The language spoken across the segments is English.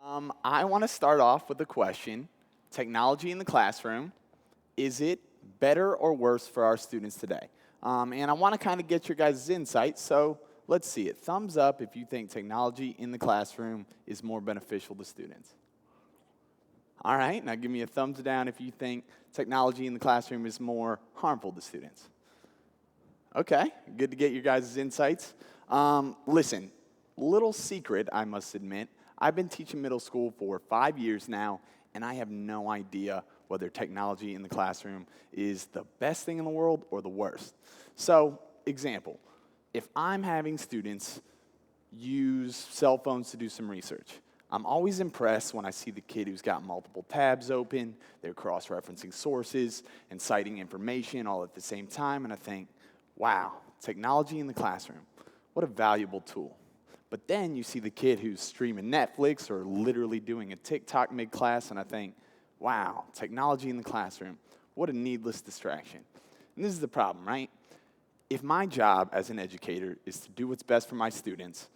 I want to start off with the question, technology in the classroom, is it better or worse for our students today? And I want to kind of get your guys' insights, so let's see it. Thumbs up if you think technology in the classroom is more beneficial to students. All right, now give me a thumbs down if you think technology in the classroom is more harmful to students. Okay, good to get your guys' insights. Listen, little secret, I must admit, I've been teaching middle school for 5 years now, and I have no idea whether technology in the classroom is the best thing in the world or the worst. So, example, if I'm having students use cell phones to do some research, I'm always impressed when I see the kid who's got multiple tabs open, they're cross-referencing sources and citing information all at the same time, and I think, wow, technology in the classroom, what a valuable tool. But then you see the kid who's streaming Netflix or literally doing a TikTok mid-class, and I think, wow, technology in the classroom, what a needless distraction. And this is the problem, right? If my job as an educator is to do what's best for my students,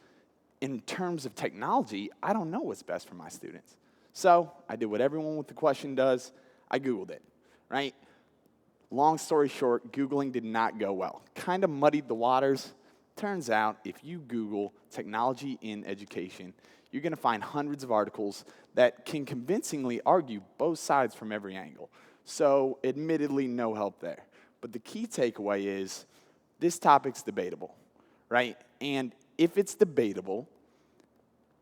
in terms of technology, I don't know what's best for my students. So I did what everyone with the question does. I Googled it, right? Long story short, Googling did not go well. Kind of muddied the waters. Turns out, if you Google technology in education, you're going to find hundreds of articles that can convincingly argue both sides from every angle. So, admittedly, no help there. But the key takeaway is this topic's debatable, right? And if it's debatable,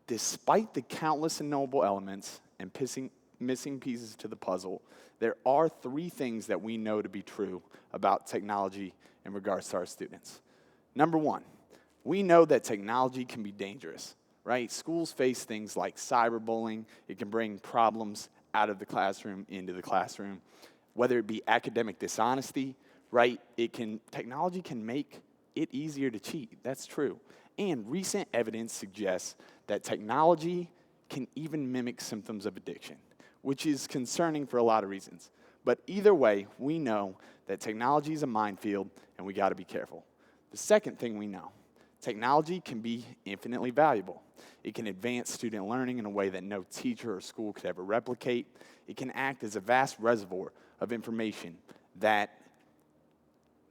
despite the countless and knowable elements and missing pieces to the puzzle, there are 3 things that we know to be true about technology in regards to our students. Number 1, we know that technology can be dangerous, right? Schools face things like cyberbullying. It can bring problems out of the classroom into the classroom, whether it be academic dishonesty, right? Technology can make it easier to cheat. That's true. And recent evidence suggests that technology can even mimic symptoms of addiction, which is concerning for a lot of reasons. But either way, we know that technology is a minefield, and we got to be careful. The second thing we know, technology can be infinitely valuable. It can advance student learning in a way that no teacher or school could ever replicate. It can act as a vast reservoir of information that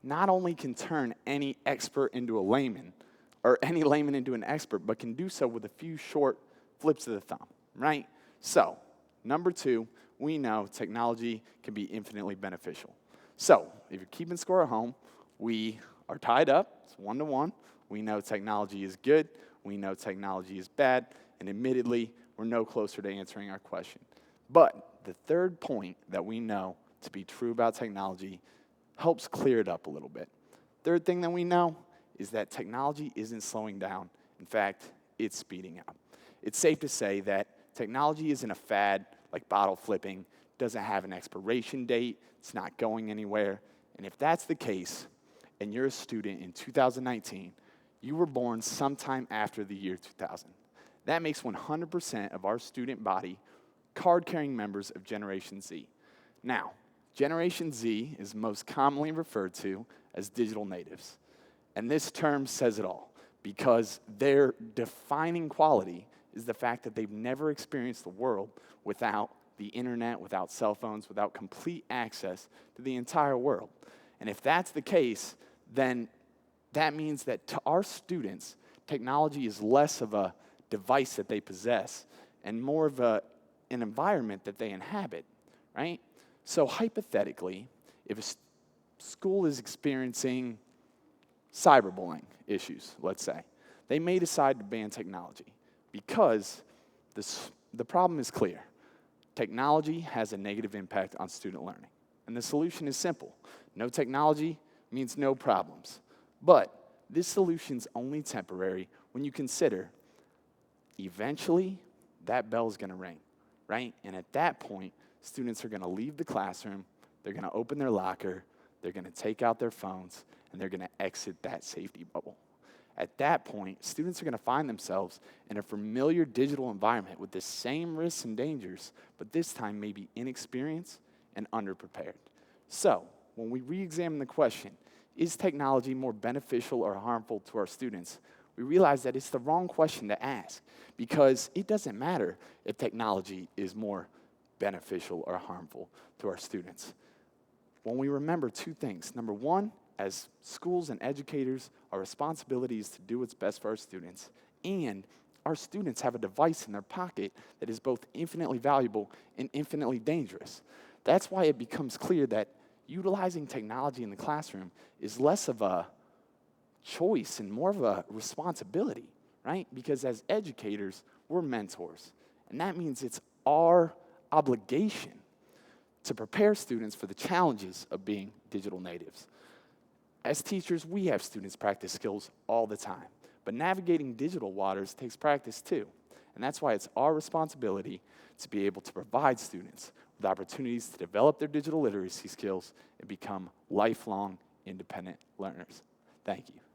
not only can turn any expert into a layman, or any layman into an expert, but can do so with a few short flips of the thumb, right? So, number 2, we know technology can be infinitely beneficial. So, if you're keeping score at home, we are tied up, it's 1-1. We know technology is good, we know technology is bad, and admittedly, we're no closer to answering our question. But the third point that we know to be true about technology helps clear it up a little bit. Third thing that we know is that technology isn't slowing down. In fact, it's speeding up. It's safe to say that technology isn't a fad like bottle flipping, doesn't have an expiration date, it's not going anywhere. And if that's the case, and you're a student in 2019, you were born sometime after the year 2000. That makes 100% of our student body card-carrying members of Generation Z. Now, Generation Z is most commonly referred to as digital natives. And this term says it all, because their defining quality is the fact that they've never experienced the world without the internet, without cell phones, without complete access to the entire world. And if that's the case, then that means that to our students, technology is less of a device that they possess and more of an environment that they inhabit, right? So hypothetically, if a school is experiencing cyberbullying issues, let's say, they may decide to ban technology because the problem is clear. Technology has a negative impact on student learning. And the solution is simple. No technology means no problems. But this solution's only temporary when you consider eventually that bell's going to ring, right? And at that point, students are going to leave the classroom, they're going to open their locker, they're going to take out their phones, and they're going to exit that safety bubble. At that point, students are going to find themselves in a familiar digital environment with the same risks and dangers, but this time maybe inexperienced and underprepared. So, when we re-examine the question, is technology more beneficial or harmful to our students? we realize that it's the wrong question to ask because it doesn't matter if technology is more beneficial or harmful to our students. When we remember two things, number one, as schools and educators, our responsibility is to do what's best for our students, and our students have a device in their pocket that is both infinitely valuable and infinitely dangerous. That's why it becomes clear that utilizing technology in the classroom is less of a choice and more of a responsibility, right? Because as educators, we're mentors, and that means it's our obligation to prepare students for the challenges of being digital natives. As teachers, we have students practice skills all the time, but navigating digital waters takes practice too. And that's why it's our responsibility to be able to provide students with opportunities to develop their digital literacy skills and become lifelong independent learners. Thank you.